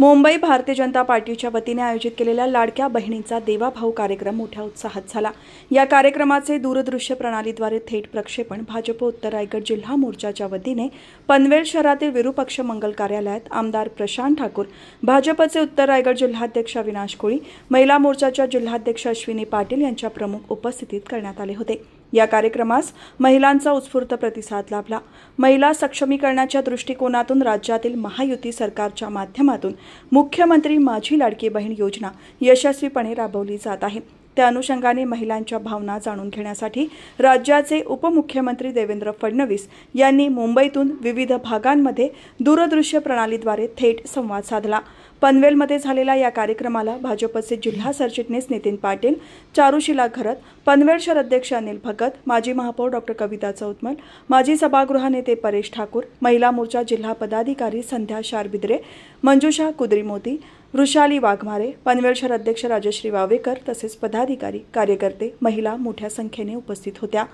मुंबई भारतीय जनता पार्टीच्या वतीने आयोजित केलेल्या लाडक्या बहिणींचा देवाभाऊ कार्यक्रम मोठ्या उत्साहात झाला। या कार्यक्रमाचे दूरदृश्य प्रणालीद्वारे थेट प्रक्षेपण भाजप उत्तर रायगड जिल्हा मोर्चाच्या वतीने पनवेल शहरातील विरूपक्ष मंगल कार्यालयात आमदार प्रशांत ठाकूर, भाजपचे उत्तर रायगड जिल्हाध्यक्ष अविनाश कोळी, महिला मोर्चाच्या जिल्हाध्यक्ष अश्विनी पाटील यांच्या प्रमुख उपस्थितीत करण्यात आले होते। या कार्यक्रमास महिलांचा उत्स्फूर्त प्रतिसाद लाभला। महिला सक्षमीकरणाच्या दृष्टिकोनातून राज्यातील महायुती सरकारच्या माध्यमातून मुख्यमंत्री माझी लाडकी बहीण योजना यशस्वीपणे राबवली जात आहे। त्या अनुषंगाने महिलांच्या भावना जाणून घेण्यासाठी राज्याचे उपमुख्यमंत्री देवेंद्र फडणवीस यांनी मुंबईतून विविध भागांमध्ये दूरदृश्य प्रणालीद्वारे थेट संवाद साधला। पनवेलमध्ये झालेल्या या कार्यक्रमाला भाजपचे जिल्हा सरचिटणीस नितीन पाटील, चारुशिला घरत, पनवेल शहर अध्यक्ष अनिल भगत, माजी महापौर डॉ. कविता चौतमल, माजी सभागृह नेते परेश ठाकूर, महिला मोर्चा जिल्हा पदाधिकारी संध्या शारबिद्रे, मंजुषा कुद्रीमोती, वृषाली वाघमारे, पनवेल शहर अध्यक्ष राजश्री वावेकर तसेच पदाधिकारी, कार्यकर्ते, महिला मोठ्या संख्येने उपस्थित होत्या।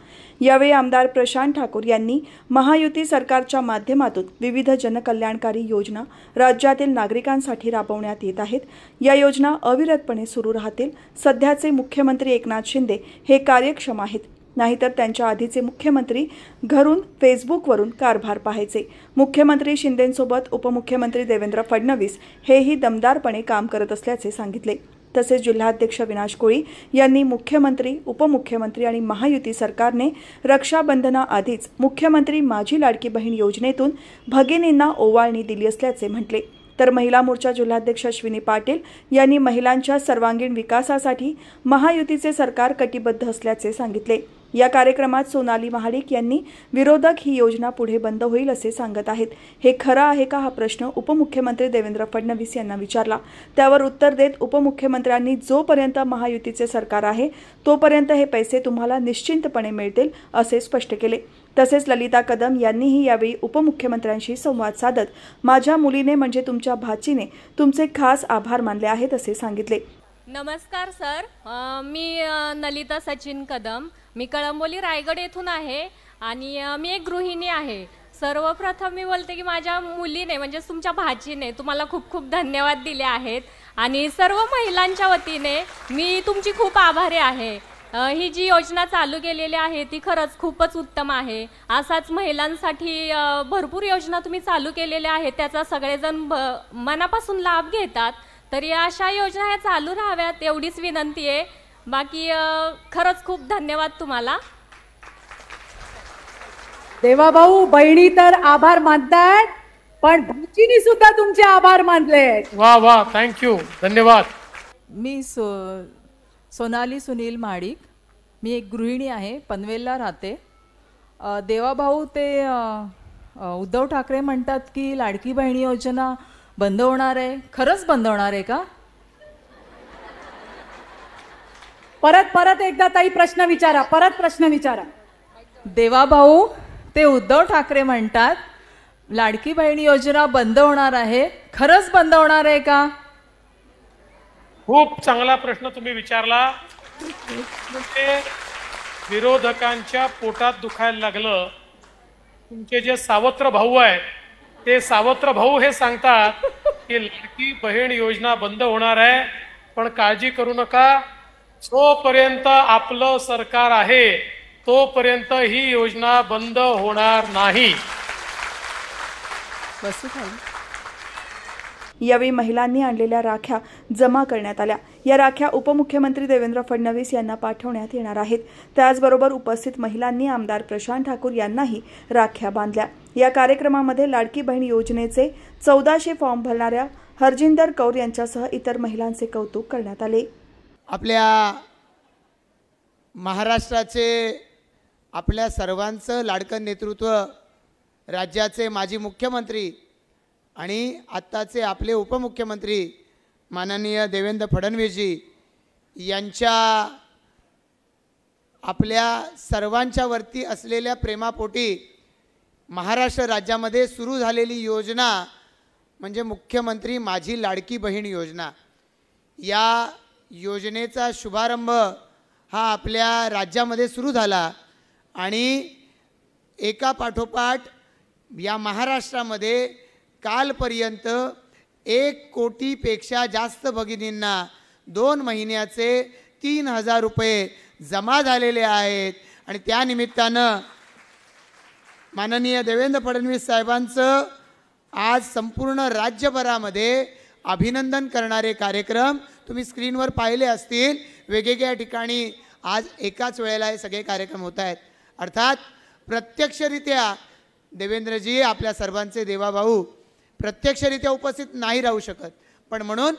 यावेळी आमदार प्रशांत ठाकूर यांनी महायुती सरकारच्या माध्यमातून विविध जनकल्याणकारी योजना राज्यातील नागरिकांसाठी राबवण्यात येत आहेत। या योजना अविरतपणे सुरू राहतील। सध्याचे मुख्यमंत्री एकनाथ शिंदे हे कार्यक्षम आहेत, नाहीतर त्यांच्या आधीचे मुख्यमंत्री घरून फेसबुकवरून कारभार पाहायचे। मुख्यमंत्री शिंदेंसोबत उपमुख्यमंत्री देवेंद्र फडणवीस हेही दमदारपणे काम करत असल्याचे सांगितले। तसेच जिल्हाध्यक्ष अविनाश कोळी यांनी मुख्यमंत्री, उपमुख्यमंत्री आणि महायुती सरकारने रक्षाबंधनाआधीच मुख्यमंत्री माझी लाडकी बहीण योजनेतून भगिनींना ओवाळणी दिली असल्याचे म्हटले। तर महिला मोर्चा जिल्हाध्यक्ष अश्विनी पाटील यांनी महिलांच्या सर्वांगीण विकासासाठी महायुतीचे सरकार कटिबद्ध असल्याचे सांगितले। या कार्यक्रमात सोनाली महाडिक यांनी विरोधक ही योजना पुढे बंद होईल असे सांगत आहेत। हे खरं आहे का हा प्रश्न उपमुख्यमंत्री देवेंद्र फडणवीस यांना विचारला। त्यावर उत्तर देत उपमुख्यमंत्र्यांनी जोपर्यंत महायुतीचे सरकार आहे तोपर्यंत हे पैसे तुम्हाला निश्चिंतपणे मिळतील असे स्पष्ट केले। तसेच ललिता कदम यांनीही यावेळी उपमुख्यमंत्र्यांशी संवाद साधत माझ्या मुलीने म्हणजे तुमच्या भाचीने तुमचे खास आभार मानले आहेत असे सांगितले। नमस्कार सर, मी ललिता सचिन कदम, मी कळंबोली रायगड येथून आहे आणि मी एक गृहिणी आहे। सर्वप्रथम मी बोलते की माझ्या मुलीने म्हणजे तुमच्या भाचीने तुम्हाला खूप खूप धन्यवाद दिले आहेत आणि सर्व महिलांच्या वतीने मी तुमची खूप आभारी आहे। ही जी योजना चालू केलेली आहे ती खरंच खूपच उत्तम आहे। असाच महिलांसाठी भरपूर योजना तुम्ही चालू केलेल्या आहेत, त्याचा सगळेजण मनापासून लाभ घेतात, तरी अशा योजना ह्या चालू राहाव्यात एवढीच विनंती आहे। बाकी खरंच खूप धन्यवाद तुम्हाला। देवाभाऊ, बहिणी तर आभार मानतात पण भाचीने सुद्धा तुमचे आभार मानले। वाह वाह, थँक्यू, धन्यवाद। मी सोनाली सुनील महाडिक, मी एक गृहिणी आहे, पनवेलला राहते। देवाभाऊ, ते उद्धव ठाकरे म्हणतात की लाडकी बहिणी योजना बंद होणार आहे, खरंच बंद होणार आहे का? परत एकदा ताई प्रश्न विचारा, परत प्रश्न विचारा। देवाभाऊ, ते उद्धव ठाकरे म्हणतात लाडकी बहिणी योजना बंद होणार आहे, खरंच बंद होणार आहे का? खूप चांगला प्रश्न तुम्ही विचारला। विरोधकांच्या पोटात दुखायला लागलं। तुमचे जे सावत्र भाऊ आहेत ते सावत्र भाऊ हे सांगतात की लाडकी बहीण योजना बंद होणार आहे, पण काळजी करू नका, जोपर्यंत आपलं सरकार आहे तोपर्यंत ही योजना बंद होणार नाही। यावेळी महिलांनी आणलेल्या राख्या जमा करण्यात आल्या। या राख्या उपमुख्यमंत्री देवेंद्र फडणवीस यांना पाठवण्यात येणार आहेत। त्याचबरोबर उपस्थित महिलांनी आमदार प्रशांत ठाकूर यांनाही राख्या बांधल्या। या कार्यक्रमामध्ये लाडकी बहीण योजनेचे 1400 फॉर्म भरणाऱ्या हरजिंदर कौर यांच्यासह इतर महिलांचे कौतुक करण्यात आले। आपल्या महाराष्ट्राचे आपल्या सर्वांचं लाडकं नेतृत्व राज्याचे माजी मुख्यमंत्री आणि आत्ताचे आपले उपमुख्यमंत्री माननीय देवेंद्र फडणवीसजी यांच्या आपल्या सर्वांच्या वरती असलेल्या प्रेमापोटी महाराष्ट्र राज्यामध्ये सुरू झालेली योजना म्हणजे मुख्यमंत्री माझी लाडकी बहीण योजना। या योजनेचा शुभारंभ हा आपल्या राज्यामध्ये सुरू झाला आणि एका पाठोपाठ या महाराष्ट्रामध्ये कालपर्यंत 1 कोटीपेक्षा जास्त भगिनींना 2 महिन्याचे 3,000 रुपये जमा झालेले आहेत आणि त्या निमित्तानं माननीय देवेंद्र फडणवीस साहेबांचं आज संपूर्ण राज्यभरामध्ये अभिनंदन करणारे कार्यक्रम तुम्ही स्क्रीनवर पाहिले असतील. वेगवेगळ्या ठिकाणी आज एकाच वेळेला हे सगळे कार्यक्रम होत आहेत. अर्थात प्रत्यक्षरित्या देवेंद्रजी आपल्या सर्वांचे देवाभाऊ प्रत्यक्षरित्या उपस्थित नाही राहू शकत, पण म्हणून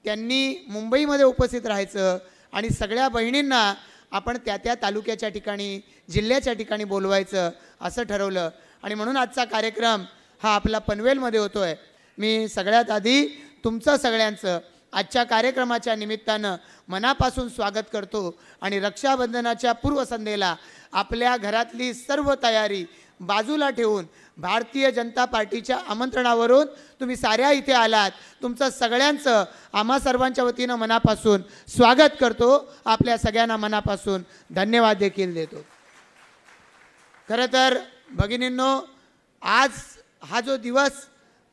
त्यांनी मुंबईमध्ये उपस्थित राहायचं आणि सगळ्या बहिणींना आपण त्या त्या तालुक्याच्या ठिकाणी जिल्ह्याच्या ठिकाणी बोलवायचं असं ठरवलं आणि म्हणून आजचा कार्यक्रम हा आपला पनवेलमध्ये होतोय. मी सगळ्यात आधी तुमचं सगळ्यांचं आजच्या कार्यक्रमाच्या निमित्तानं मनापासून स्वागत करतो आणि रक्षाबंधनाच्या पूर्वसंध्येला आपल्या घरातली सर्व तयारी बाजूला ठेवून भारतीय जनता पार्टीच्या आमंत्रणावरून तुम्ही साऱ्या इथे आलात. तुमचं सगळ्यांचं आम्हा सर्वांच्या वतीनं मनापासून स्वागत करतो. आपल्या सगळ्यांना मनापासून धन्यवाद देखील देतो. खरं तर भगिनींनो, आज हा जो दिवस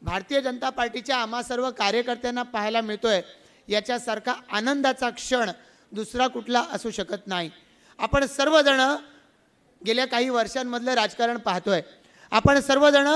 भारतीय जनता पार्टीच्या आम्हा सर्व कार्यकर्त्यांना पाहायला मिळतोय, याच्यासारखा आनंदाचा क्षण दुसरा कुठला असू शकत नाही. आपण सर्वजण गेल्या काही वर्षांमधलं राजकारण पाहतोय. आपण सर्वजण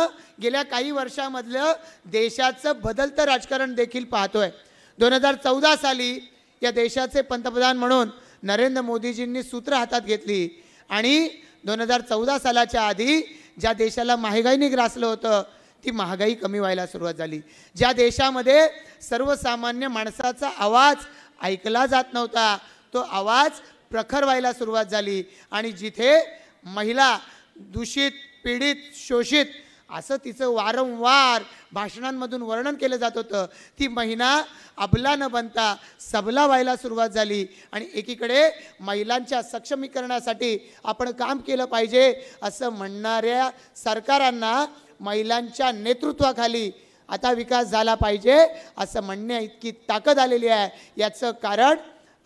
गेल्या काही वर्षांमधलं देशाचं बदलतं राजकारण देखील पाहतोय. 2014 साली या देशाचे पंतप्रधान म्हणून नरेंद्र मोदीजींनी सूत्र हातात घेतली आणि 2014 सालाच्या आधी ज्या देशाला महागाईने ग्रासलं होतं ती महागाई कमी व्हायला सुरुवात झाली. ज्या देशामध्ये सर्वसामान्य माणसाचा आवाज ऐकला जात नव्हता तो आवाज प्रखर व्हायला सुरुवात झाली आणि जिथे महिला दूषित, पीडित, शोषित असं तिचं वारंवार भाषणांमधून वर्णन केलं जात होतं, ती महिला अबला न बनता सबला व्हायला सुरुवात झाली. आणि एकीकडे महिलांच्या सक्षमीकरणासाठी आपण काम केलं पाहिजे असं म्हणणाऱ्या सरकारांना महिलांच्या नेतृत्वाखाली आता विकास झाला पाहिजे असं म्हणण्या इतकी ताकद आलेली आहे. याचं कारण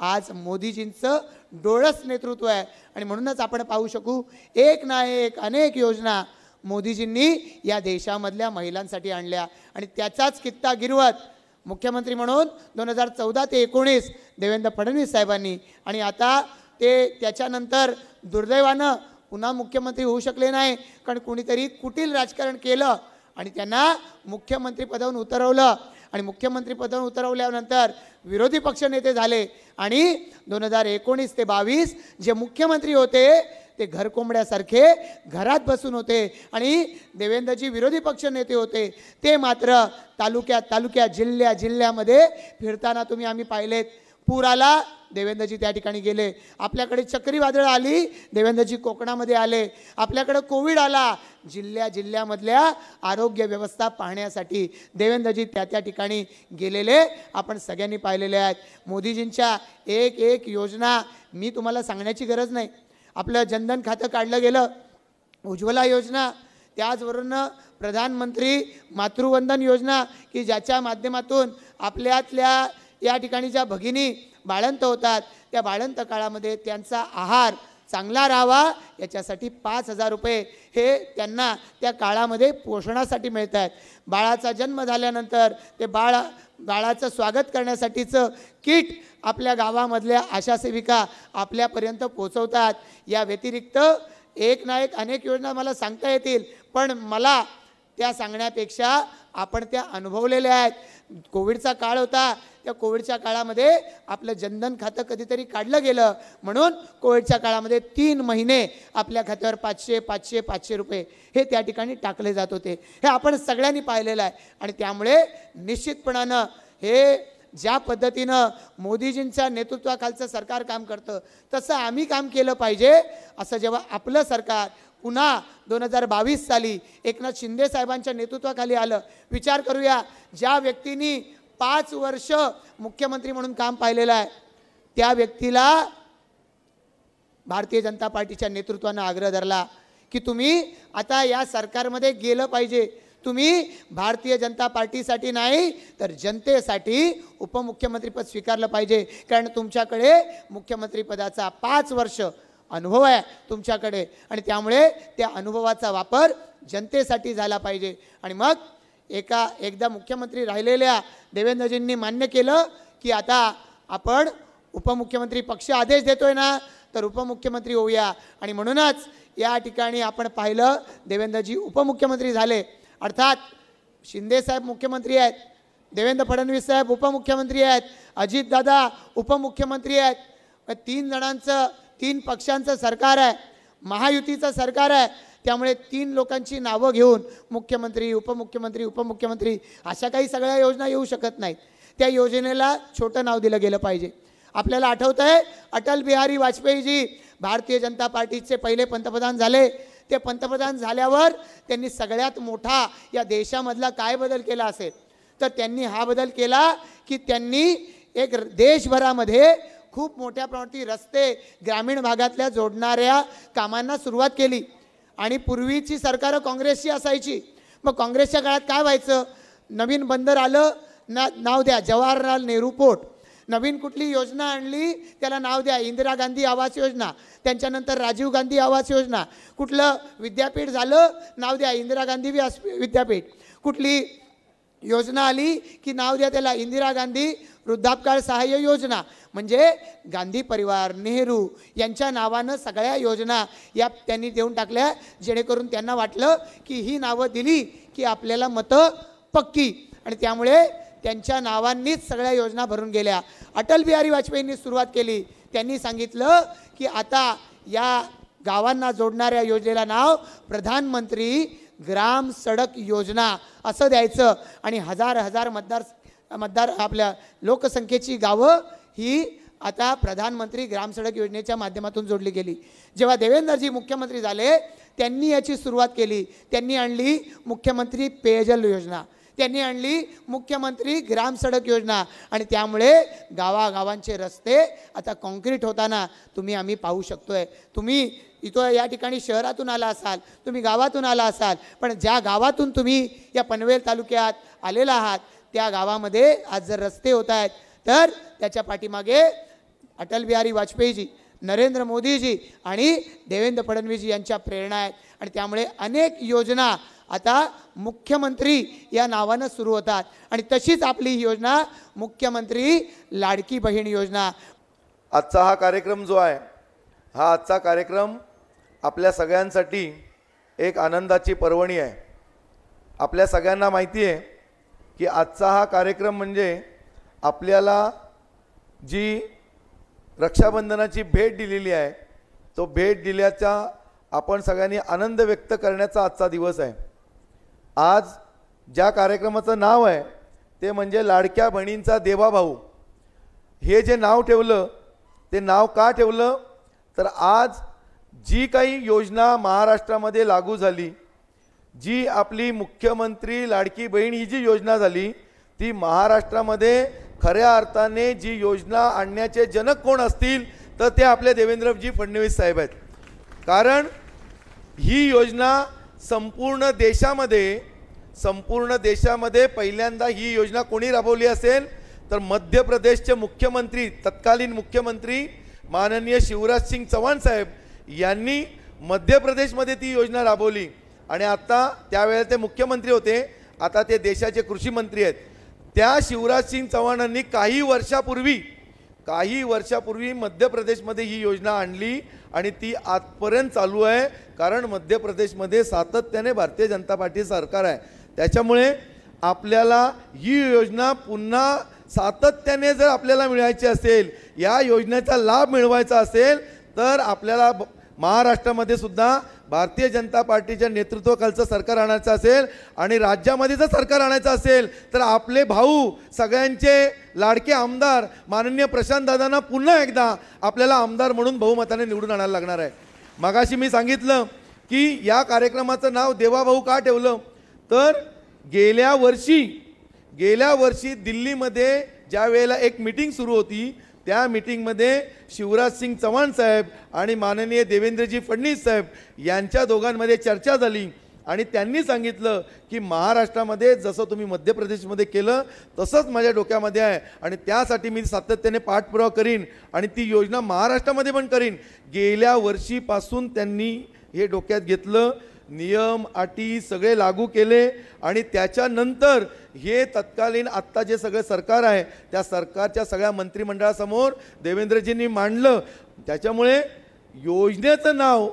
आज मोदीजींचं डोळस नेतृत्व आहे आणि म्हणूनच आपण पाहू शकू एक ना एक अनेक योजना मोदीजींनी या देशामधल्या महिलांसाठी आणल्या आणि त्याचाच कित्ता गिरवत मुख्यमंत्री म्हणून 2014 ते 2019 देवेंद्र फडणवीस साहेबांनी आणि आता ते त्याच्यानंतर दुर्दैवानं पुन्हा मुख्यमंत्री होऊ शकले नाही, कारण कोणीतरी कुटील राजकारण केलं आणि त्यांना मुख्यमंत्री पदावरून उतरवलं आणि मुख्यमंत्री पदावरून उतरवल्यानंतर विरोधी पक्षनेते झाले आणि 2019 ते 2022 जे मुख्यमंत्री होते ते घरकोंबड्यासारखे घरात बसून होते आणि देवेंद्रजी विरोधी पक्षनेते होते ते मात्र तालुक्यात जिल्ह्यामध्ये फिरताना तुम्ही आम्ही पाहिलेत. पूर आला, देवेंद्रजी त्या ठिकाणी गेले. आपल्याकडे चक्रीवादळ आली, देवेंद्रजी कोकणामध्ये आले. आपल्याकडे कोविड आला, जिल्ह्यामधल्या आरोग्य व्यवस्था पाहण्यासाठी देवेंद्रजी त्या ठिकाणी गेलेले आपण सगळ्यांनी पाहिलेले आहेत. मोदीजींच्या एक योजना मी तुम्हाला सांगण्याची गरज नाही. आपलं जनधन खातं काढलं गेलं, उज्ज्वला योजना, त्याचवरून प्रधानमंत्री मातृवंदन योजना की ज्याच्या माध्यमातून आपल्यातल्या या ठिकाणी ज्या भगिनी बाळंत होतात त्या बाळंत काळामध्ये त्यांचा आहार चांगला राहावा याच्यासाठी 5,000 रुपये हे त्यांना त्या काळामध्ये पोषणासाठी मिळत आहेत. बाळाचा जन्म झाल्यानंतर ते बाळाचं स्वागत करण्यासाठीचं किट आपल्या गावामधल्या आशा सेविका आपल्यापर्यंत पोचवतात. या व्यतिरिक्त एक ना एक अनेक योजना मला सांगता येतील, पण मला त्या सांगण्यापेक्षा आपण त्या अनुभवलेल्या आहेत. कोविडचा काळ होता, त्या कोविडच्या काळामध्ये आपलं जनधन खातं कधीतरी काढलं गेलं म्हणून कोविडच्या काळामध्ये 3 महिने आपल्या खात्यावर 500 रुपये हे त्या ठिकाणी टाकले जात होते. हे आपण सगळ्यांनी पाहिलेलं आहे आणि त्यामुळे निश्चितपणानं हे ज्या पद्धतीनं मोदीजींच्या नेतृत्वाखालचं सरकार काम करतं तसं आम्ही काम केलं पाहिजे असं जेव्हा आपलं सरकार पुन्हा 2022 साली एकनाथ शिंदे साहेबांच्या नेतृत्वाखाली आलं. विचार करूया, ज्या व्यक्तींनी 5 वर्ष मुख्यमंत्री म्हणून काम पाहिलेलं आहे त्या व्यक्तीला भारतीय जनता पार्टीच्या नेतृत्वानं आग्रह धरला की तुम्ही आता या सरकारमध्ये गेलं पाहिजे, तुम्ही भारतीय जनता पार्टीसाठी नाही तर जनतेसाठी उपमुख्यमंत्रीपद स्वीकारलं पाहिजे, कारण तुमच्याकडे मुख्यमंत्रीपदाचा 5 वर्ष अनुभव आहे तुमच्याकडे आणि त्यामुळे त्या अनुभवाचा वापर जनतेसाठी झाला पाहिजे. आणि मग एकदा मुख्यमंत्री राहिलेल्या देवेंद्रजींनी मान्य केलं की आता आपण उपमुख्यमंत्री पक्ष आदेश देतोय ना, तर उपमुख्यमंत्री होऊया. आणि म्हणूनच या ठिकाणी आपण पाहिलं देवेंद्रजी उपमुख्यमंत्री झाले. अर्थात शिंदेसाहेब मुख्यमंत्री आहेत, देवेंद्र फडणवीस साहेब उपमुख्यमंत्री आहेत, अजितदादा उपमुख्यमंत्री आहेत. 3 जणांचं 3 पक्षांचं सरकार आहे, महायुतीचं सरकार आहे. त्यामुळे 3 लोकांची नावं घेऊन मुख्यमंत्री उपमुख्यमंत्री अशा काही सगळ्या योजना येऊ शकत नाहीत. त्या योजनेला छोटं नाव दिलं गेलं पाहिजे. आपल्याला आठवतं आहे अटल बिहारी वाजपेयीजी भारतीय जनता पार्टीचे पहिले पंतप्रधान झाले. ते पंतप्रधान झाल्यावर त्यांनी सगळ्यात मोठा या देशामधला काय बदल केला असेल तर त्यांनी हा बदल केला की त्यांनी एक देशभरामध्ये खूप मोठ्या प्रमाणात रस्ते ग्रामीण भागातल्या जोडणाऱ्या कामांना सुरुवात केली. आणि पूर्वीची सरकारं काँग्रेसची असायची. मग काँग्रेसच्या काळात काय व्हायचं, नवीन बंदर आलं नाव द्या जवाहरलाल नेहरू पोर्ट, नवीन कुठली योजना आणली त्याला नाव द्या इंदिरा गांधी आवास योजना, त्यांच्यानंतर राजीव गांधी आवास योजना, कुठलं विद्यापीठ झालं नाव द्या इंदिरा गांधी विद्यापीठ, कुठली योजना आली की नाव द्या त्याला इंदिरा गांधी वृद्धापकाळ सहाय्य योजना. म्हणजे गांधी परिवार नेहरू यांच्या नावानं सगळ्या योजना या त्यांनी देऊन टाकल्या, जेणेकरून त्यांना वाटलं की ही नावं दिली की आपल्याला मतं पक्की. आणि त्यामुळे त्यांच्या नावांनीच सगळ्या योजना भरून गेल्या. अटल बिहारी वाजपेयींनी सुरुवात केली. त्यांनी सांगितलं की आता या गावांना जोडणाऱ्या योजनेला नाव प्रधानमंत्री ग्राम सडक योजना असं द्यायचं. आणि हजार मतदार आपल्या लोकसंख्येची गावं ही आता प्रधानमंत्री ग्राम सडक योजनेच्या माध्यमातून जोडली गेली. जेव्हा देवेंद्रजी मुख्यमंत्री झाले त्यांनी याची सुरुवात केली. त्यांनी आणली मुख्यमंत्री पेयजल योजना, त्यांनी आणली मुख्यमंत्री ग्राम सडक योजना. आणि त्यामुळे गावागावांचे रस्ते आता कॉन्क्रीट होताना आम्ही पाहू शकतोय. तुम्ही इथं या ठिकाणी शहरातून आला असाल, तुम्ही गावातून आला असाल, पण ज्या गावातून तुम्ही या पनवेल तालुक्यात आलेला आहात त्या गावामध्ये आज जर रस्ते होत आहेत तर त्याच्या पाठीमागे अटल बिहारी वाजपेयीजी, नरेंद्र मोदीजी आणि देवेंद्र फडणवीसजी यांच्या प्रेरणा आहेत. आणि त्यामुळे अनेक योजना आता मुख्यमंत्री या नावानं सुरू होतात. आणि तशीच आपली ही योजना मुख्यमंत्री लाडकी बहीण योजना. आजचा हा कार्यक्रम जो आहे हा आजचा कार्यक्रम आपल्या सगळ्यांसाठी एक आनंदाची पर्वणी आहे. आपल्या सगळ्यांना माहिती आहे की आजचा हा कार्यक्रम म्हणजे आपल्याला जी रक्षाबंधनाची भेट दिलेली आहे तो भेट दिल्याचा आपण सगळ्यांनी आनंद व्यक्त करण्याचा आजचा दिवस आहे. आज ज्या कार्यक्रमाचं नाव आहे ते म्हणजे लाडक्या बहिणींचा देवाभाऊ. हे जे नाव ठेवलं ते नाव का ठेवलं तर आज जी काही योजना महाराष्ट्रामध्ये लागू झाली, जी आपली मुख्यमंत्री लाडकी बहीण ही जी योजना झाली ती महाराष्ट्रामध्ये खऱ्या अर्थाने जी योजना आणण्याचे जनक कोण असतील तर ते आपले देवेंद्रजी फडणवीस साहेब आहेत. कारण ही योजना संपूर्ण देशामध्ये पहिल्यांदा ही योजना कोणी राबवली असेल तर मध्य प्रदेशचे मुख्यमंत्री, तत्कालीन मुख्यमंत्री माननीय शिवराज सिंग चौहान साहेब यांनी मध्य प्रदेशमध्ये ती योजना राबवली. आणि आता त्यावेळेला ते मुख्यमंत्री होते, आता ते देशाचे कृषी मंत्री आहेत. त्या शिवराज सिंग चौहानांनी काही वर्षापूर्वी मध्य प्रदेशमध्ये ही योजना आणली आणि ती आजपर्यंत चालू आहे. कारण मध्य प्रदेशमध्ये सातत्याने भारतीय जनता पार्टी सरकार आहे. त्याच्यामुळे आपल्याला ही योजना पुन्हा सातत्याने जर आपल्याला मिळायची असेल, या योजनेचा लाभ मिळवायचा असेल तर आपल्याला महाराष्ट्रामध्ये सुद्धा भारतीय जनता पार्टीच्या नेतृत्वाखालचं सरकार आणायचं असेल आणि राज्यामध्ये जर सरकार आणायचं असेल तर आपले भाऊ सगळ्यांचे लाडके आमदार माननीय प्रशांत दादांना पुन्हा एकदा आपल्याला आमदार म्हणून बहुमताने निवडून आणायला लागणार आहे. मगाशी मी सांगितलं की या कार्यक्रमाचं नाव देवाभाऊ का ठेवलं तर गेल्या वर्षी दिल्लीमध्ये ज्या वेळेला एक मीटिंग सुरू होती त्या मीटिंगमध्ये शिवराज सिंग चौहान साहेब आणि माननीय देवेंद्रजी फडणवीस साहेब यांच्या दोघांमध्ये चर्चा झाली आणि त्यांनी सांगितलं की महाराष्ट्रामध्ये जसं तुम्ही मध्य प्रदेशमध्ये केलं तसंच माझ्या डोक्यामध्ये आहे आणि त्यासाठी मी सातत्याने पाठपुरावा करीन आणि ती योजना महाराष्ट्रामध्ये पण करीन. गेल्या वर्षीपासून त्यांनी हे डोक्यात घेतलं. नियम अटी सगळे लागू केले आणि त्याच्यानंतर हे तत्कालीन आत्ता जे सगळे सरकार आहे त्या सरकारच्या सगळ्या मंत्रिमंडळासमोर देवेंद्रजींनी मांडलं. त्याच्यामुळे योजनेचं नाव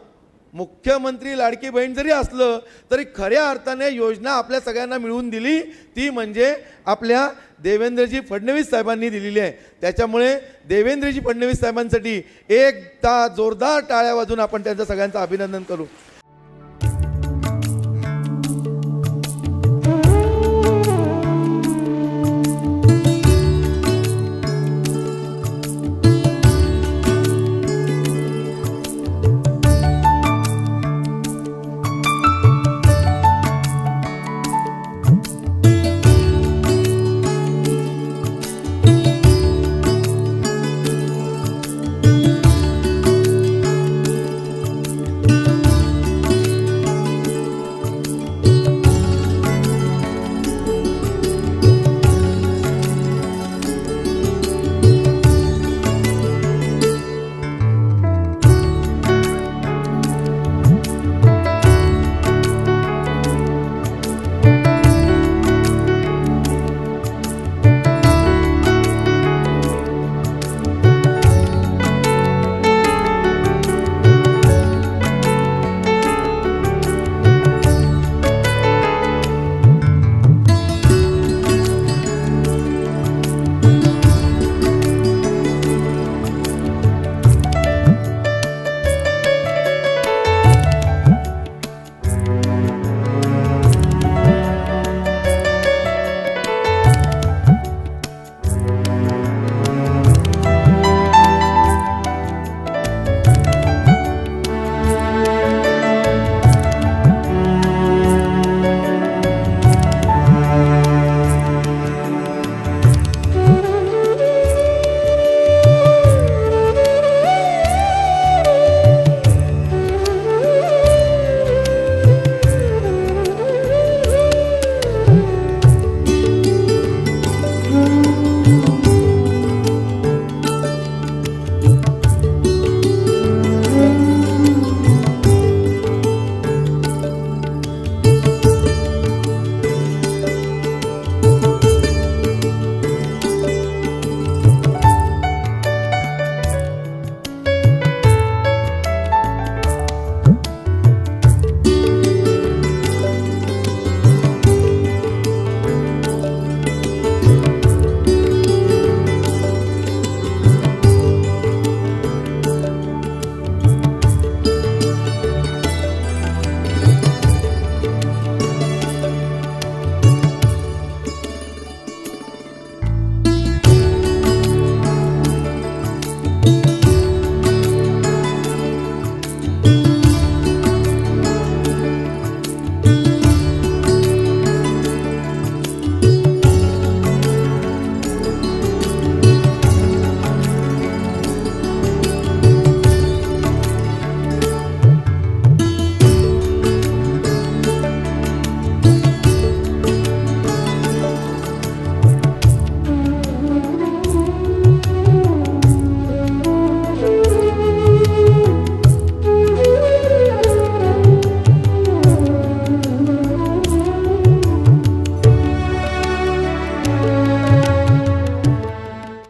मुख्यमंत्री लाडकी बहीण जरी असलं तरी खऱ्या अर्थाने योजना आपल्या सगळ्यांना मिळवून दिली ती म्हणजे आपल्या देवेंद्रजी फडणवीस साहेबांनी दिलेली आहे. त्याच्यामुळे देवेंद्रजी फडणवीस साहेबांसाठी एकदा जोरदार टाळ्या वाजून आपण त्यांचं सगळ्यांचं अभिनंदन करू.